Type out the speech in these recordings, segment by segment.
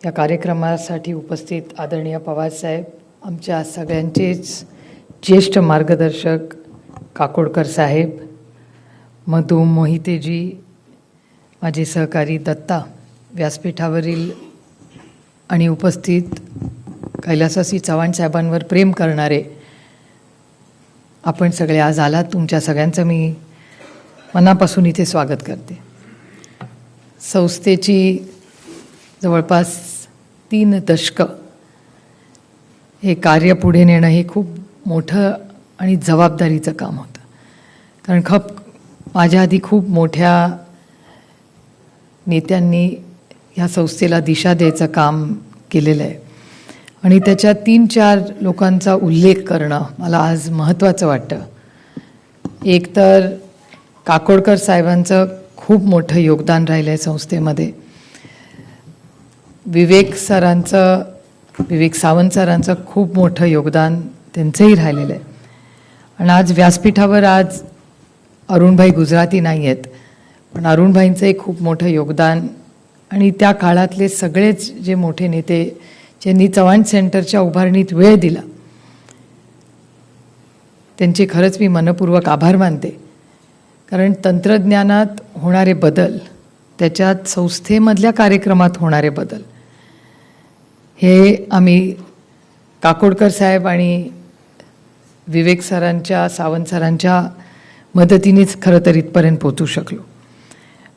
या कार्यक्रमासाठी उपस्थित आदरणीय पवारसाहेब, आमच्या सगळ्यांचेच ज्येष्ठ मार्गदर्शक काकोडकर साहेब, मधु मोहितेजी, माझे सहकारी दत्ता, व्यासपीठावरील आणि उपस्थित कैलासवासी चव्हाण साहेबांवर प्रेम करणारे आपण सगळे आज आलात. तुमच्या सगळ्यांचं मी मनापासून इथे स्वागत करते. संस्थेची जवळपास 3 दशकं हे कार्य पुढे नेणं हे खूप मोठं आणि जबाबदारीचं काम होतं. कारण माझ्या आधी खूप मोठ्या नेत्यांनी ह्या संस्थेला दिशा द्यायचं काम केलेलं आहे आणि त्याच्या 3-4 लोकांचा उल्लेख करणं मला आज महत्त्वाचं वाटतं. एक तर काकोडकर साहेबांचं खूप मोठं योगदान राहिलं आहे संस्थेमध्ये. विवेक सावंत सरांचं खूप मोठं योगदान त्यांचंही राहिलेलं आहे. आणि आज व्यासपीठावर आज अरुणभाई गुजराती नाही आहेत, पण अरुणभाईंचंही खूप मोठं योगदान आणि त्या काळातले सगळेच जे मोठे नेते ज्यांनी चव्हाण सेंटरच्या उभारणीत वेळ दिला त्यांचे खरंच मी मनपूर्वक आभार मानते. कारण तंत्रज्ञानात होणारे बदल, त्याच्यात संस्थेमधल्या कार्यक्रमात होणारे बदल हे आम्ही काकोडकर साहेब आणि विवेक सरांच्या, सावंत सरांच्या मदतीनेच खरं तर इथपर्यंत पोचू शकलो.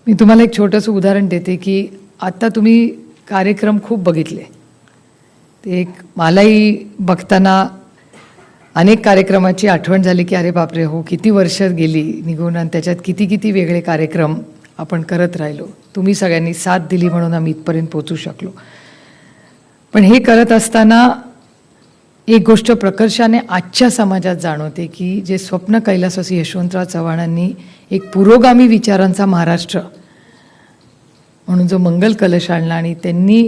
मी तुम्हाला एक छोटंसं उदाहरण देते की आता तुम्ही कार्यक्रम खूप बघितले, ते एक मलाही बघताना अनेक कार्यक्रमाची आठवण झाली की अरे बापरे, हो किती वर्ष गेली निघून आणि त्याच्यात किती किती वेगळे कार्यक्रम आपण करत राहिलो. तुम्ही सगळ्यांनी साथ दिली म्हणून आम्ही इथपर्यंत पोचू शकलो. पण हे करत असताना एक गोष्ट प्रकर्षाने आजच्या समाजात जाणवते की जे स्वप्न कैलासवासी यशवंतराव चव्हाणांनी एक पुरोगामी विचारांचा महाराष्ट्र म्हणून जो मंगल कलश आणला आणि त्यांनी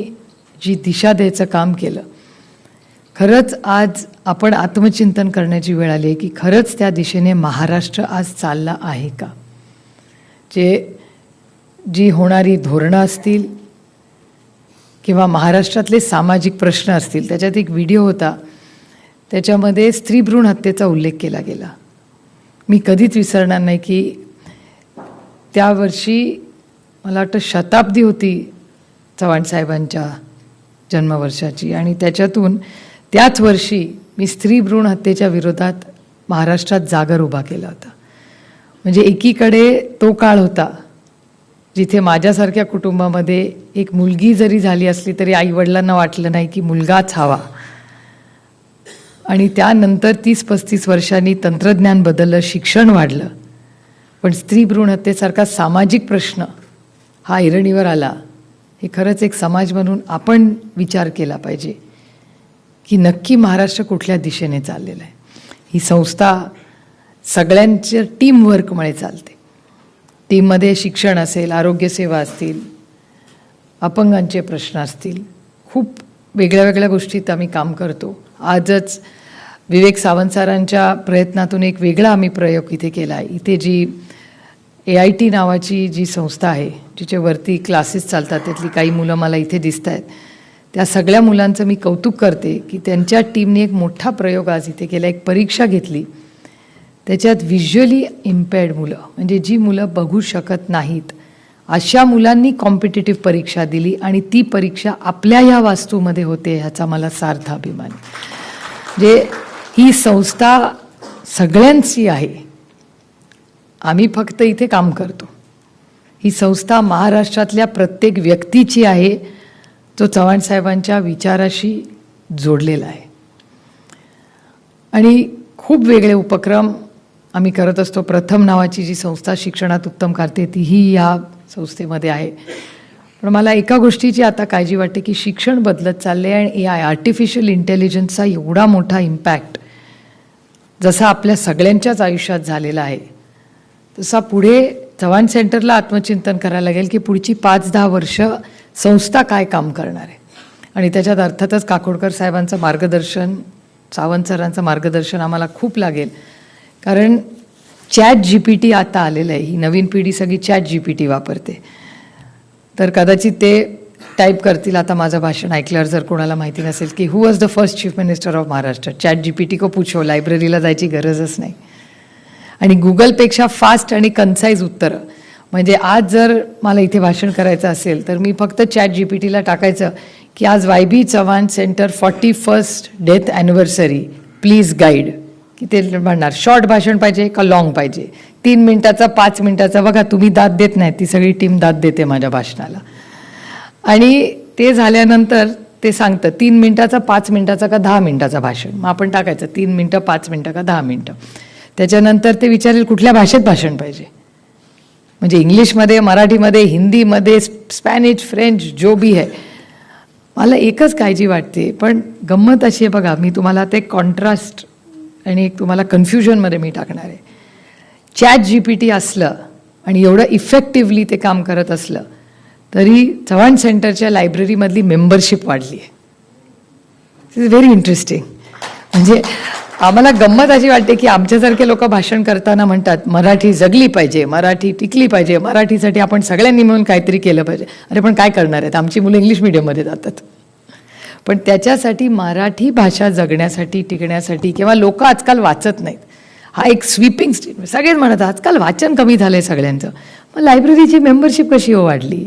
जी दिशा द्यायचं काम केलं, खरंच आज आपण आत्मचिंतन करण्याची वेळ आली आहे की खरंच त्या दिशेने महाराष्ट्र आज चालला आहे का. जी होणारी धोरणं असतील किंवा महाराष्ट्रातले सामाजिक प्रश्न असतील, त्याच्यात एक व्हिडिओ होता, त्याच्यामध्ये स्त्री भ्रूण हत्येचा उल्लेख केला गेला. मी कधीच विसरणार नाही की त्या वर्षी मला वाटतं शताब्दी होती चव्हाण साहेबांच्या जन्मवर्षाची आणि त्याच्यातून त्याच वर्षी मी स्त्री भ्रूण हत्येच्या विरोधात महाराष्ट्रात जागर उभा केला होता. म्हणजे एकीकडे तो काळ होता जिथे माझ्यासारख्या कुटुंबामध्ये एक मुलगी जरी झाली असली तरी आईवडिलांना वाटलं नाही की मुलगाच हवा. आणि त्यानंतर 30-35 वर्षांनी तंत्रज्ञान बदललं, शिक्षण वाढलं, पण स्त्री भ्रूण हत्येसारखा सामाजिक प्रश्न हा ऐरणीवर आला. हे खरंच एक समाज म्हणून आपण विचार केला पाहिजे की नक्की महाराष्ट्र कुठल्या दिशेने चाललेला आहे. ही संस्था सगळ्यांच्या टीमवर्कमुळे चालते. टीममध्ये शिक्षण असेल, आरोग्यसेवा असतील, अपंगांचे प्रश्न असतील, खूप वेगळ्या वेगळ्या गोष्टीत आम्ही काम करतो. आजच विवेक सावंत सरांच्या प्रयत्नातून एक वेगळा आम्ही प्रयोग इथे केला आहे. इथे जी AIT नावाची जी संस्था आहे, जिच्यावरती क्लासेस चालतात, त्यातली काही मुलं मला इथे दिसत आहेत, त्या सगळ्या मुलांचं मी कौतुक करते की त्यांच्या टीमने एक मोठा प्रयोग आज इथे केला. एक परीक्षा घेतली, त्याच्यात व्हिज्युअली इम्पेअर्ड मुलं, म्हणजे जी मुलं बघू शकत नाहीत अशा मुलांनी कॉम्पिटिटिव्ह परीक्षा दिली आणि ती परीक्षा आपल्या ह्या वास्तूमध्ये होते, ह्याचा मला सार्थ अभिमान. जे ही संस्था सगळ्यांची आहे, आम्ही फक्त इथे काम करतो. ही संस्था महाराष्ट्रातल्या प्रत्येक व्यक्तीची आहे जो चव्हाण साहेबांच्या विचाराशी जोडलेला आहे. आणि खूप वेगळे उपक्रम आम्ही करत असतो. प्रथम नावाची जी संस्था शिक्षणात उत्तम करते तीही या संस्थेमध्ये आहे. पण मला एका गोष्टीची आता काळजी वाटते की शिक्षण बदलत चालले आणि AI आर्टिफिशियल इंटेलिजन्सचा एवढा मोठा इम्पॅक्ट जसा आपल्या सगळ्यांच्याच आयुष्यात झालेला आहे, तसा पुढे चव्हाण सेंटरला आत्मचिंतन करायला लागेल की पुढची 5-10 वर्ष संस्था काय काम करणार आहे. आणि त्याच्यात अर्थातच काकोडकर साहेबांचं मार्गदर्शन, सावंत सरांचं मार्गदर्शन आम्हाला खूप लागेल. कारण ChatGPT आता आलेलं आहे, ही नवीन पिढी सगळी ChatGPT वापरते. तर कदाचित ते टाईप करतील आता माझं भाषण ऐकल्यावर जर कोणाला माहिती नसेल की who was the first chief minister of Maharashtra, ChatGPT को पूछो, लायब्ररीला जायची गरजच नाही. आणि गुगलपेक्षा फास्ट आणि कन्साईज उत्तरं. म्हणजे आज जर मला इथे भाषण करायचं असेल तर मी फक्त ChatGPTला टाकायचं की आज YB Chavan centre 41st death anniversary please guide, की ते म्हणणार शॉर्ट भाषण पाहिजे का लॉंग पाहिजे, 3 मिनिटाचा 5 मिनिटाचा. बघा तुम्ही दाद देत नाही, ती सगळी टीम दाद देते माझ्या भाषणाला. आणि ते झाल्यानंतर ते सांगतं 3 मिनिटाचा 5 मिनिटाचा का 10 मिनिटाचा भाषण. मग आपण टाकायचं 3 मिनिटं 5 मिनिटं का 10 मिनिटं. त्याच्यानंतर ते विचारेल कुठल्या भाषेत भाषण पाहिजे, म्हणजे इंग्लिशमध्ये, मराठीमध्ये, हिंदीमध्ये, स्पॅनिश, फ्रेंच, जो भी है. मला एकच काळजी वाटते, पण गंमत अशी आहे बघा, मी तुम्हाला ते कॉन्ट्रास्ट आणि एक तुम्हाला कन्फ्युजनमध्ये मी टाकणार आहे. ChatGPT असलं आणि एवढं इफेक्टिव्हली ते काम करत असलं तरी चव्हाण सेंटरच्या लायब्ररीमधली मेंबरशिप वाढली आहे. It is very interesting. म्हणजे आम्हाला गंमत अशी वाटते की आमच्यासारखे लोक भाषण करताना म्हणतात मराठी जगली पाहिजे, मराठी टिकली पाहिजे, मराठीसाठी आपण सगळ्यांनी मिळून काहीतरी केलं पाहिजे. अरे पण काय करणार आहेत, आमची मुलं इंग्लिश मिडियममध्ये जातात. पण त्याच्यासाठी मराठी भाषा जगण्यासाठी, टिकण्यासाठी, किंवा लोक आजकाल वाचत नाहीत, हा एक स्वीपिंग स्टेटमेंट. सगळेच म्हणतात आजकाल वाचन कमी झालं आहे सगळ्यांचं. मग लायब्ररीची मेंबरशिप कशी हो वाढली?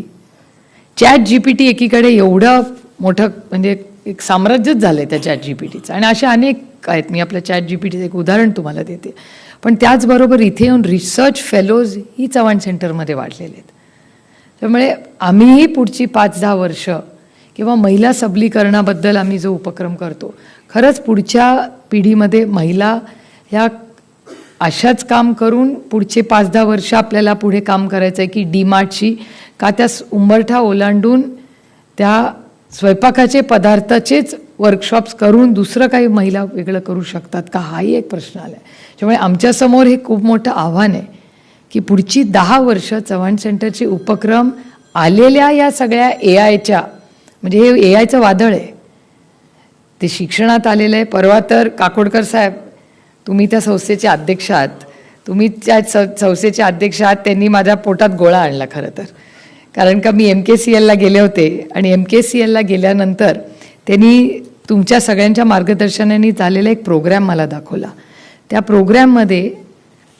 ChatGPT एकीकडे एवढं मोठं म्हणजे एक साम्राज्यच झालं आहे त्या ChatGPTचं, आणि अशा अनेक आहेत. मी आपल्या ChatGPTचं एक उदाहरण तुम्हाला देते. पण त्याचबरोबर इथे येऊन रिसर्च फेलोज ही चव्हाण सेंटरमध्ये वाढलेले आहेत. त्यामुळे आम्हीही पुढची 5-10 वर्ष किंवा महिला सबलीकरणाबद्दल आम्ही जो उपक्रम करतो, खरंच पुढच्या पिढीमध्ये महिला ह्या अशाच काम करून पुढचे 5-10 वर्ष आपल्याला पुढे काम करायचं आहे की DMartची, का त्या उंबरठा ओलांडून त्या स्वयंपाकाचे पदार्थाचेच वर्कशॉप्स करून दुसरं काही महिला वेगळं करू शकतात का, हाही एक प्रश्न आला आहे. त्यामुळे आमच्यासमोर हे खूप मोठं आव्हान आहे की पुढची 10 वर्ष चव्हाण सेंटरचे उपक्रम आलेल्या या सगळ्या AIच्या, म्हणजे हे AIचं वादळ आहे, ते शिक्षणात आलेलं आहे. परवा तर काकोडकर साहेब, तुम्ही त्या संस्थेचे अध्यक्ष आहात, तुम्ही त्या संस्थेचे अध्यक्ष आहात, त्यांनी माझ्या पोटात गोळा आणला खरं तर. कारण का मी MKCLला गेले होते आणि MKCLला गेल्यानंतर त्यांनी तुमच्या सगळ्यांच्या मार्गदर्शनाने झालेला एक प्रोग्रॅम मला दाखवला. त्या प्रोग्रॅममध्ये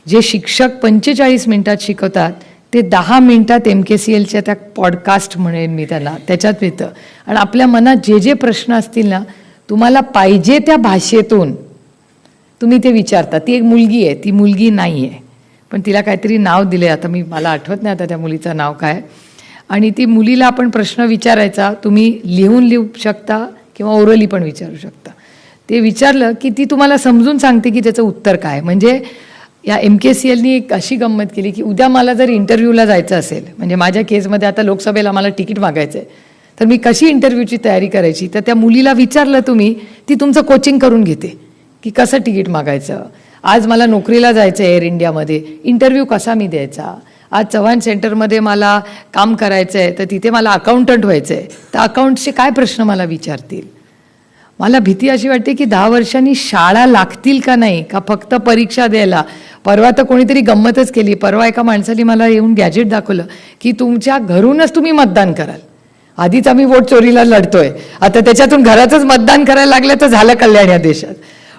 जे शिक्षक 45 मिनिटात शिकवतात ते 10 मिनिटात MKCLच्या त्या पॉडकास्ट म्हणेन मी त्याला, त्याच्यात येतं. आणि आपल्या मनात जे जे प्रश्न असतील ना, तुम्हाला पाहिजे त्या भाषेतून तुम्ही ते विचारता. ती एक मुलगी आहे, ती मुलगी नाही आहे पण तिला काहीतरी नाव दिले, आता मला आठवत नाही आता त्या मुलीचं नाव काय. आणि ती मुलीला आपण प्रश्न विचारायचा, तुम्ही लिहू शकता किंवा ओरली पण विचारू शकता. ते विचारलं की ती तुम्हाला समजून सांगते की त्याचं उत्तर काय. म्हणजे या MKCLनी एक अशी गंमत केली की उद्या मला जर इंटरव्ह्यूला जायचं असेल, म्हणजे माझ्या केसमध्ये आता लोकसभेला मला तिकीट मागायचं आहे, तर मी कशी इंटरव्ह्यूची तयारी करायची, तर त्या मुलीला विचारलं तुम्ही, ती तुमचं कोचिंग करून घेते की कसं तिकीट मागायचं. आज मला नोकरीला जायचं आहे एअर इंडियामध्ये, इंटरव्ह्यू कसा मी द्यायचा. आज चव्हाण सेंटरमध्ये मला काम करायचं आहे, तर तिथे मला अकाउंटंट व्हायचं आहे, तर अकाउंटचे काय प्रश्न मला विचारतील. मला भीती अशी वाटते की 10 वर्षांनी शाळा लागतील का नाही, का फक्त परीक्षा द्यायला. परवा तर कोणीतरी गंमतच केली, परवा एका माणसाने मला येऊन गॅजेट दाखवलं की तुमच्या घरूनच तुम्ही मतदान कराल. आधीच आम्ही वोट चोरीला लढतोय, आता त्याच्यातून घरातच मतदान करायला लागलं तर झालं कल्याण या देशात.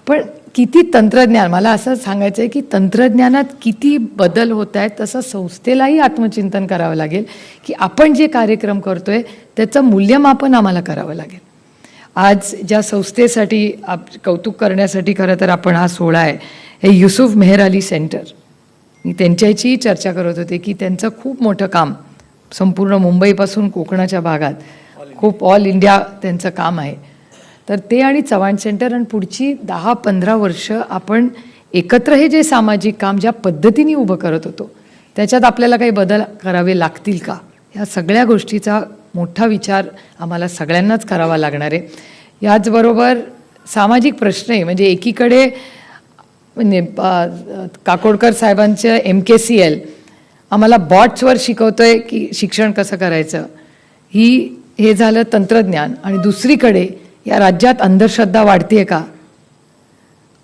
पण किती तंत्रज्ञान, मला असं सांगायचं आहे की तंत्रज्ञानात किती बदल होत आहेत, तसं संस्थेलाही आत्मचिंतन करावं लागेल की आपण जे कार्यक्रम करतोय त्याचं मूल्यमापन आम्हाला करावं लागेल. आज ज्या संस्थेसाठी कौतुक करण्यासाठी खरं तर आपण हा सोहळा आहे, हे युसुफ मेहर अली सेंटर, मी त्यांच्याशीही चर्चा करत होते की त्यांचं खूप मोठं काम संपूर्ण मुंबईपासून कोकणाच्या भागात खूप ऑल इंडिया त्यांचं काम आहे. तर ते आणि चव्हाण सेंटर आणि पुढची 10-15 वर्ष आपण एकत्र हे जे सामाजिक काम ज्या पद्धतीने उभं करत होतो त्याच्यात आपल्याला काही बदल करावे लागतील का, ह्या सगळ्या गोष्टीचा मोठा विचार आम्हाला सगळ्यांनाच करावा लागणार आहे. याचबरोबर सामाजिक प्रश्न आहे, म्हणजे एकीकडे म्हणजे काकोडकर साहेबांचं MKCL आम्हाला बॉट्सवर शिकवतोय की शिक्षण कसं करायचं, हे झालं तंत्रज्ञान. आणि दुसरीकडे या राज्यात अंधश्रद्धा वाढते का.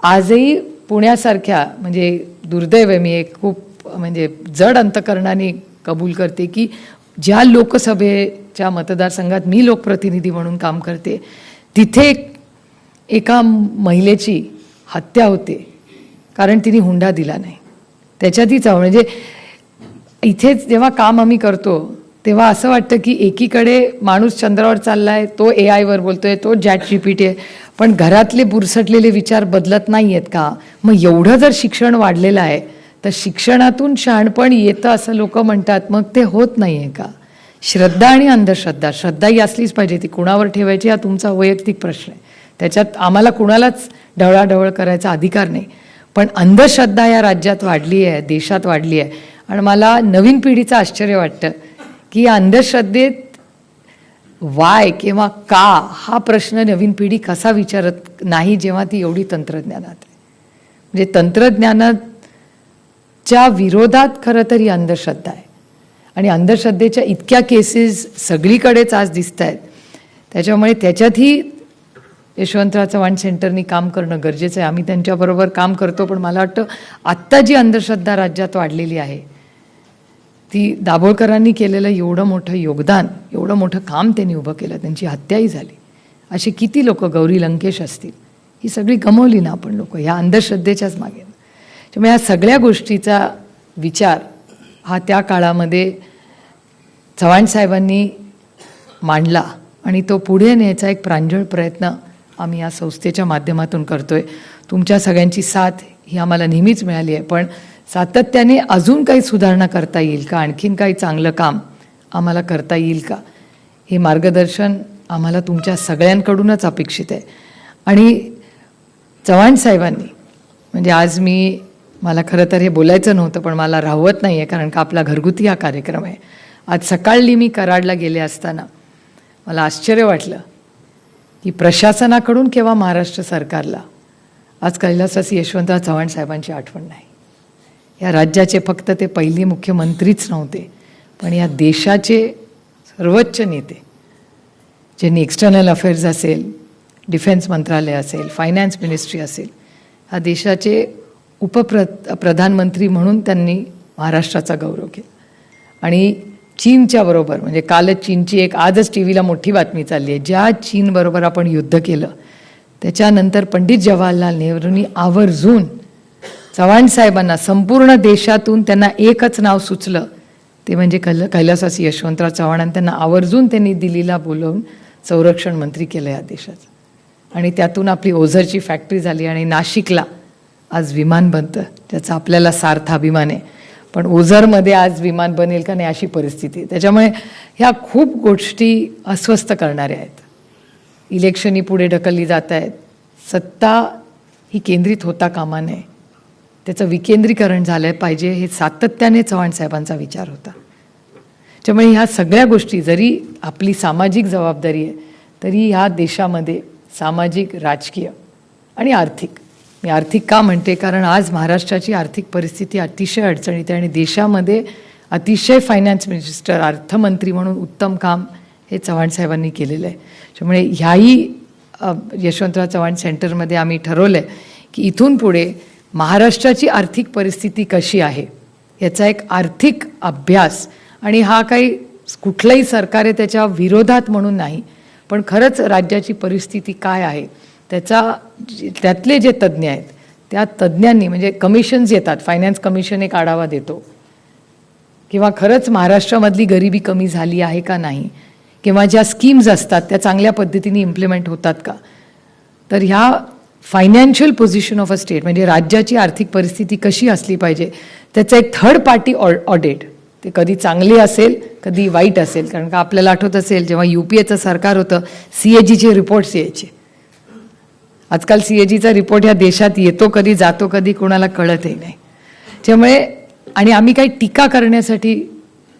आजही पुण्यासारख्या, म्हणजे दुर्दैव आहे, मी एक खूप म्हणजे जड अंतकरणाने कबूल करते की ज्या ज्या मतदारसंघात मी लोकप्रतिनिधी म्हणून काम करते, तिथे एका महिलेची हत्या होते कारण तिने हुंडा दिला नाही. त्याच्यातही म्हणजे इथेच जेव्हा काम आम्ही करतो तेव्हा असं वाटतं की एकीकडे माणूस चंद्रावर चाललाय, तो AI वर बोलतोय, तो ChatGPT आहे, पण घरातले बुरसटलेले विचार बदलत नाही आहेत का? मग एवढं जर शिक्षण वाढलेलं आहे तर शिक्षणातून शहाणपण येतं असं लोक म्हणतात, मग ते होत नाही आहे का? श्रद्धा आणि अंधश्रद्धा, श्रद्धा ही असलीच पाहिजे, ती कुणावर ठेवायची हा तुमचा वैयक्तिक प्रश्न आहे, त्याच्यात आम्हाला कुणालाच ढवळाढवळ करायचा अधिकार नाही. पण अंधश्रद्धा या राज्यात वाढली आहे, देशात वाढली आहे. आणि मला नवीन पिढीचं आश्चर्य वाटतं की या अंधश्रद्धेत वाय किंवा का हा प्रश्न नवीन पिढी कसा विचारत नाही जेव्हा ती एवढी तंत्रज्ञानात आहे. म्हणजे तंत्रज्ञानाच्या विरोधात खरं तर ही अंधश्रद्धा आहे. आणि अंधश्रद्धेच्या इतक्या केसेस सगळीकडेच आज दिसत आहेत. त्याच्यामुळे त्याच्यातही यशवंतराव चव्हाण सेंटरनी काम करणं गरजेचं आहे. आम्ही त्यांच्याबरोबर काम करतो, पण मला वाटतं आत्ता जी अंधश्रद्धा राज्यात वाढलेली आहे ती दाभोळकरांनी केलेलं एवढं मोठं योगदान, एवढं मोठं काम त्यांनी उभं केलं, त्यांची हत्याही झाली, असे किती लोक, गौरी लंकेश असतील, ही सगळी गमावली ना आपण लोक ह्या अंधश्रद्धेच्याच मागे. त्यामुळे ह्या सगळ्या गोष्टीचा विचार हा त्या काळामध्ये चव्हाण साहेबांनी मांडला आणि तो पुढे न्यायचा एक प्रांजळ प्रयत्न आम्ही या संस्थेच्या माध्यमातून करतोय. तुमच्या सगळ्यांची साथ ही आम्हाला नेहमीच मिळाली आहे, पण सातत्याने अजून काही सुधारणा करता येईल का, आणखीन काही चांगलं काम आम्हाला करता येईल का, हे मार्गदर्शन आम्हाला तुमच्या सगळ्यांकडूनच अपेक्षित आहे. आणि चव्हाण साहेबांनी म्हणजे आज मला खरं तर हे बोलायचं नव्हतं, पण मला राहवत नाही आहे कारण का आपला घरगुती हा कार्यक्रम आहे. आज सकाळी मी कराडला गेले असताना मला आश्चर्य वाटलं की प्रशासनाकडून किंवा महाराष्ट्र सरकारला आज कैलासवासी यशवंतराव चव्हाण साहेबांची आठवण नाही. या राज्याचे फक्त ते पहिले मुख्यमंत्रीच नव्हते, पण या देशाचे सर्वोच्च नेते, ज्यांनी एक्सटर्नल अफेअर्स असेल, डिफेन्स मंत्रालय असेल, फायनान्स मिनिस्ट्री असेल, हा देशाचे प्रधानमंत्री म्हणून त्यांनी महाराष्ट्राचा गौरव केला. आणि चीनच्या बरोबर म्हणजे कालच चीनची आजच TV ला मोठी बातमी चालली आहे, ज्या चीनबरोबर आपण युद्ध केलं त्याच्यानंतर पंडित जवाहरलाल नेहरूंनी आवर्जून चव्हाण साहेबांना संपूर्ण देशातून त्यांना एकच नाव सुचलं, ते म्हणजे कैलासवासी यशवंतराव चव्हाण, आणि त्यांना आवर्जून त्यांनी दिल्लीला बोलवून संरक्षण मंत्री केलं या देशाचं. आणि त्यातून आपली ओझरची फॅक्टरी झाली आणि नाशिकला आज विमान बनतं, त्याचा आपल्याला सार्थ अभिमान आहे. पण ओझरमध्ये आज विमान बनेल का नाही अशी परिस्थिती आहे. त्याच्यामुळे ह्या खूप गोष्टी अस्वस्थ करणाऱ्या आहेत. इलेक्शनही पुढे ढकलली जात आहेत, सत्ता ही केंद्रित होता कामा नये, त्याचं विकेंद्रीकरण झालं पाहिजे, हे सातत्याने चव्हाण साहेबांचा विचार होता. त्यामुळे ह्या सगळ्या गोष्टी, जरी आपली सामाजिक जबाबदारी आहे तरी ह्या देशामध्ये सामाजिक, राजकीय आणि आर्थिक, मी आर्थिक का म्हणते कारण आज महाराष्ट्राची आर्थिक परिस्थिती अतिशय अडचणीत आहे आणि देशामध्ये अतिशय फायनान्स मिनिस्टर, अर्थमंत्री म्हणून उत्तम काम हे चव्हाण साहेबांनी केलेलं आहे. त्यामुळे ह्याही यशवंतराव चव्हाण सेंटरमध्ये आम्ही ठरवलं आहे की इथून पुढे महाराष्ट्राची आर्थिक परिस्थिती कशी आहे याचा एक आर्थिक अभ्यास, आणि हा काही कुठलंही सरकार आहे त्याच्या विरोधात म्हणून नाही, पण खरंच राज्याची परिस्थिती काय आहे त्यातले जे तज्ज्ञ आहेत त्या तज्ज्ञांनी, म्हणजे कमिशन्स येतात, फायनान्स कमिशन एक आढावा देतो, किंवा खरंच महाराष्ट्रामधली गरिबी कमी झाली आहे का नाही, किंवा ज्या स्कीम्स असतात त्या चांगल्या पद्धतीने इम्प्लिमेंट होतात का. तर ह्या financial position of a state म्हणजे राज्याची आर्थिक परिस्थिती कशी असली पाहिजे त्याचं एक थर्ड पार्टी ऑडिट, ते कधी चांगली असेल कधी वाईट असेल. कारण का आपल्याला आठवत असेल जेव्हा UPAचं सरकार होतं CAGचे रिपोर्ट्स यायचे. आजकाल CAGचा रिपोर्ट ह्या देशात येतो कधी, जातो कधी, कोणाला कळतही नाही. त्यामुळे आणि आम्ही काही टीका करण्यासाठी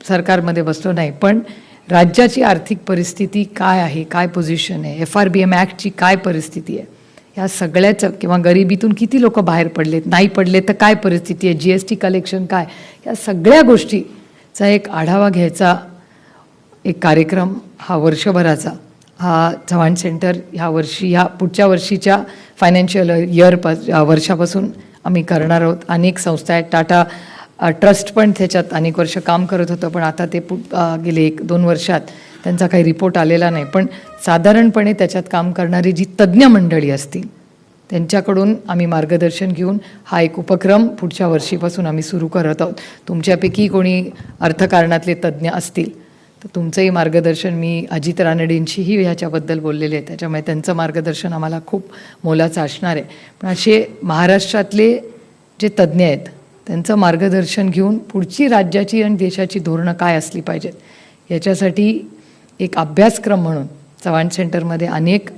सरकारमध्ये बसलो नाही, पण राज्याची आर्थिक परिस्थिती काय आहे, काय पोझिशन आहे, FRBM ॲक्टची काय परिस्थिती आहे, ह्या सगळ्याचं, किंवा गरिबीतून किती लोक बाहेर पडलेत, नाही पडले तर काय परिस्थिती आहे, GST कलेक्शन काय, या सगळ्या गोष्टीचा एक आढावा घ्यायचा एक कार्यक्रम हा वर्षभराचा हा चव्हाण सेंटर ह्या पुढच्या वर्षीच्या फायनान्शियल वर्षापासून आम्ही करणार आहोत. अनेक संस्था आहेत, टाटा ट्रस्ट पण त्याच्यात अनेक वर्ष काम करत होतं, पण आता ते गेले 1-2 वर्षात त्यांचा काही रिपोर्ट आलेला नाही, पण साधारणपणे त्याच्यात काम करणारी जी तज्ज्ञ मंडळी असतील त्यांच्याकडून आम्ही मार्गदर्शन घेऊन हा एक उपक्रम पुढच्या वर्षीपासून आम्ही सुरू करत आहोत. तुमच्यापैकी कोणी अर्थकारणातले तज्ज्ञ असतील तर तुमचंही मार्गदर्शन, मी अजित रानडेंशीही ह्याच्याबद्दल बोललेले आहे, त्याच्यामुळे त्यांचं मार्गदर्शन आम्हाला खूप मोलाचं असणार आहे. पण असे महाराष्ट्रातले जे तज्ज्ञ आहेत त्यांचं मार्गदर्शन घेऊन पुढची राज्याची आणि देशाची धोरणं काय असली पाहिजेत याच्यासाठी एक अभ्यासक्रम म्हणून चव्हाण सेंटरमध्ये अनेक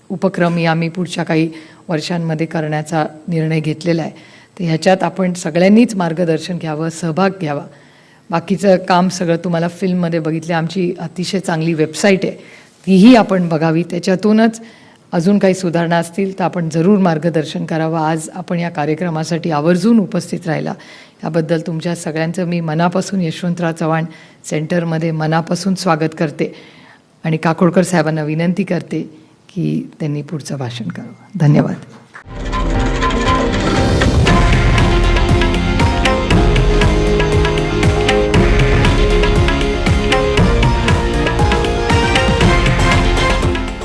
उपक्रम आम्ही पुढच्या काही वर्षांमध्ये करण्याचा निर्णय घेतलेला आहे. तर ह्याच्यात आपण सगळ्यांनीच मार्गदर्शन घ्यावं, सहभाग घ्यावा. बाकीचं काम सगळं तुम्हाला फिल्ममध्ये बघितले. आमची अतिशय चांगली वेबसाईट आहे, तीही आपण बघावी. त्याच्यातूनच अजून काही सुधारणा असतील तर आपण जरूर मार्गदर्शन करावं. आज आपण या कार्यक्रमासाठी आवर्जून उपस्थित राहिला याबद्दल तुमच्या सगळ्यांचं मी मनापासून यशवंतराव चव्हाण सेंटरमध्ये मनापासून स्वागत करते आणि काकोडकर साहेबांना विनंती करते की त्यांनी पुढचं भाषण करावं. धन्यवाद.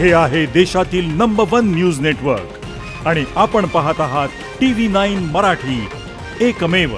हे आहे देशातील नंबर 1 न्यूज नेटवर्क आणि आपण पाहत आहात TV9 मराठी, एकमेव.